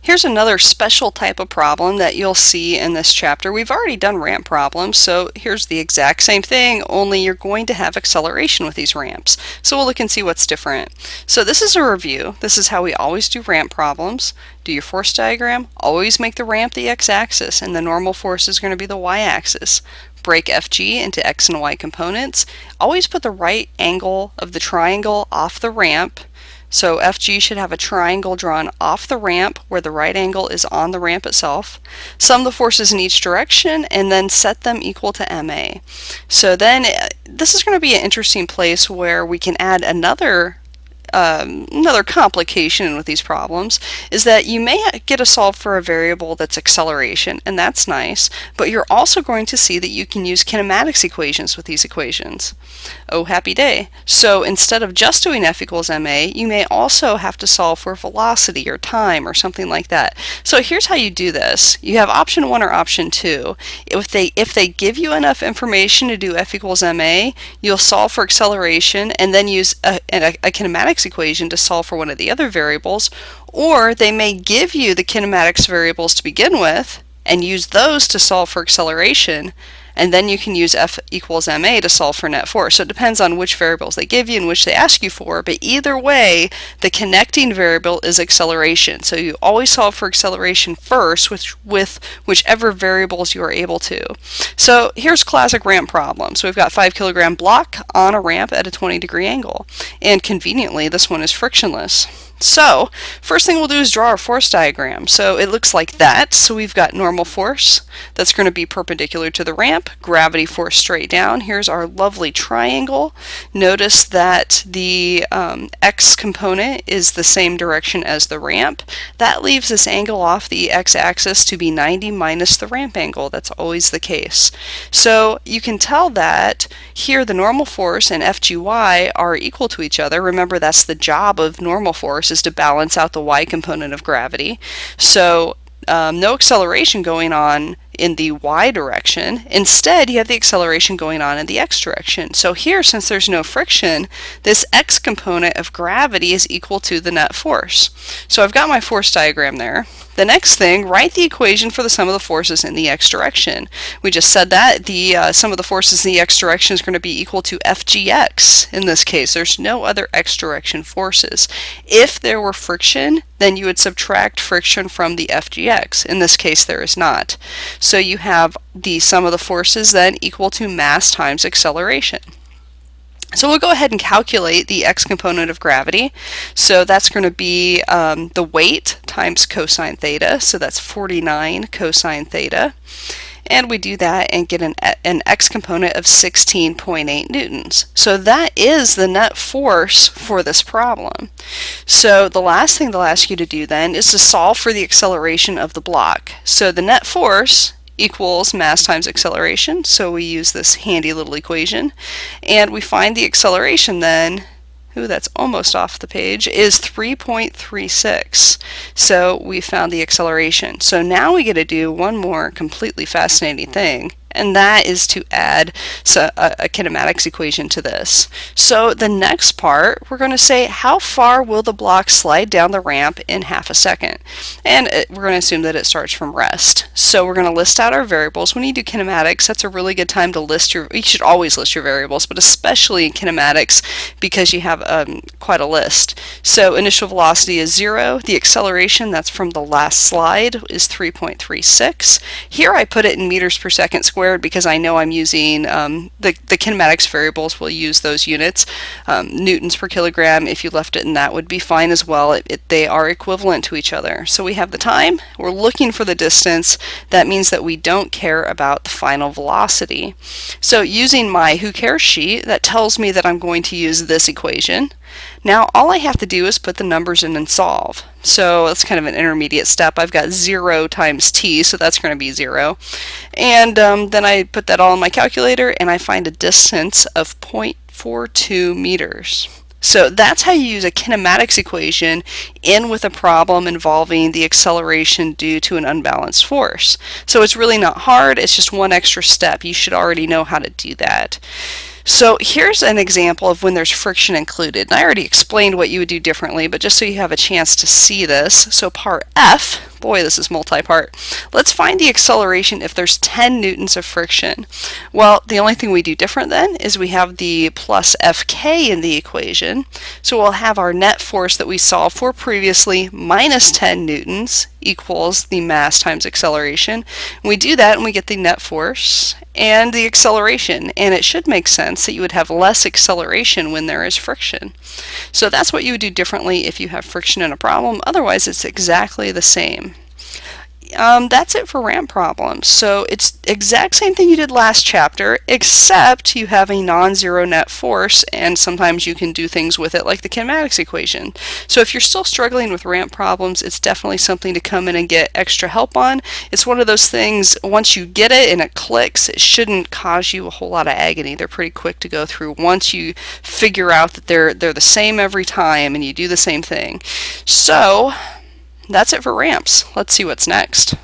Here's another special type of problem that you'll see in this chapter. We've already done ramp problems, so here's the exact same thing, only you're going to have acceleration with these ramps. So we'll look and see what's different. So this is a review. This is how we always do ramp problems. Do your force diagram, always make the ramp the x-axis, and the normal force is going to be the y-axis. Break FG into x and y components. Always put the right angle of the triangle off the ramp. So FG should have a triangle drawn off the ramp where the right angle is on the ramp itself. Sum the forces in each direction and then set them equal to MA. So then this is going to be an interesting place where we can add another complication with these problems is that you may get a solve for a variable that's acceleration, and that's nice, but you're also going to see that you can use kinematics equations with these equations. Oh, happy day. So instead of just doing F equals ma, you may also have to solve for velocity or time or something like that. So here's how you do this. You have option 1 or option 2. If they give you enough information to do F equals ma, you'll solve for acceleration and then use a kinematics equation to solve for one of the other variables, or they may give you the kinematics variables to begin with and use those to solve for acceleration, and then you can use F equals ma to solve for net force. So it depends on which variables they give you and which they ask you for, but either way, the connecting variable is acceleration. So you always solve for acceleration first with whichever variables you are able to. So here's classic ramp problem. So we've got 5 kilogram block on a ramp at a 20-degree angle, and conveniently this one is frictionless. So first thing we'll do is draw our force diagram. So it looks like that. So we've got normal force that's going to be perpendicular to the ramp, gravity force straight down. Here's our lovely triangle. Notice that the x component is the same direction as the ramp. That leaves this angle off the x-axis to be 90 minus the ramp angle. That's always the case. So you can tell that here the normal force and FGY are equal to each other. Remember, that's the job of normal force, is to balance out the y component of gravity. So no acceleration going on in the y direction. Instead, you have the acceleration going on in the x direction. So here, since there's no friction, this x component of gravity is equal to the net force. So I've got my force diagram there. The next thing, write the equation for the sum of the forces in the x direction. We just said that the sum of the forces in the x direction is going to be equal to FGX. In this case, there's no other x direction forces. If there were friction, then you would subtract friction from the FGX. In this case, there is not. So you have the sum of the forces then equal to mass times acceleration. So we'll go ahead and calculate the x component of gravity. So that's going to be the weight times cosine theta. So that's 49 cosine theta. And we do that and get an x component of 16.8 newtons. So that is the net force for this problem. So the last thing they'll ask you to do then is to solve for the acceleration of the block. So the net force equals mass times acceleration, so we use this handy little equation, and we find the acceleration then, that's almost off the page, is 3.36. So we found the acceleration. So now we get to do one more completely fascinating thing, and that is to add a kinematics equation to this. So the next part, we're going to say how far will the block slide down the ramp in half a second? And we're going to assume that it starts from rest. So we're going to list out our variables. When you do kinematics, that's a really good time to list you should always list your variables, but especially in kinematics because you have quite a list. So initial velocity is 0. The acceleration, that's from the last slide, is 3.36. Here I put it in meters per second squared because I know I'm using the kinematics variables will use those units. Newtons per kilogram, if you left it in that, would be fine as well. They are equivalent to each other. So we have the time, we're looking for the distance. That means that we don't care about the final velocity. So using my who cares sheet, that tells me that I'm going to use this equation. Now all I have to do is put the numbers in and solve. So that's kind of an intermediate step. I've got 0 times t, so that's going to be 0. And then I put that all in my calculator and I find a distance of 0.42 meters. So that's how you use a kinematics equation in with a problem involving the acceleration due to an unbalanced force. So it's really not hard, it's just one extra step. You should already know how to do that. So here's an example of when there's friction included. And I already explained what you would do differently, but just so you have a chance to see this. So part F, boy, this is multi-part. Let's find the acceleration if there's 10 newtons of friction. Well, the only thing we do different then is we have the plus Fk in the equation. So we'll have our net force that we solved for previously minus 10 newtons equals the mass times acceleration. And we do that and we get the net force and the acceleration, and it should make sense that you would have less acceleration when there is friction. So that's what you would do differently if you have friction in a problem. Otherwise, it's exactly the same. That's it for ramp problems. So it's exact same thing you did last chapter, except you have a non-zero net force, and sometimes you can do things with it like the kinematics equation. So if you're still struggling with ramp problems, it's definitely something to come in and get extra help on. It's one of those things, once you get it and it clicks, it shouldn't cause you a whole lot of agony. They're pretty quick to go through once you figure out that they're the same every time and you do the same thing. So that's it for ramps. Let's see what's next.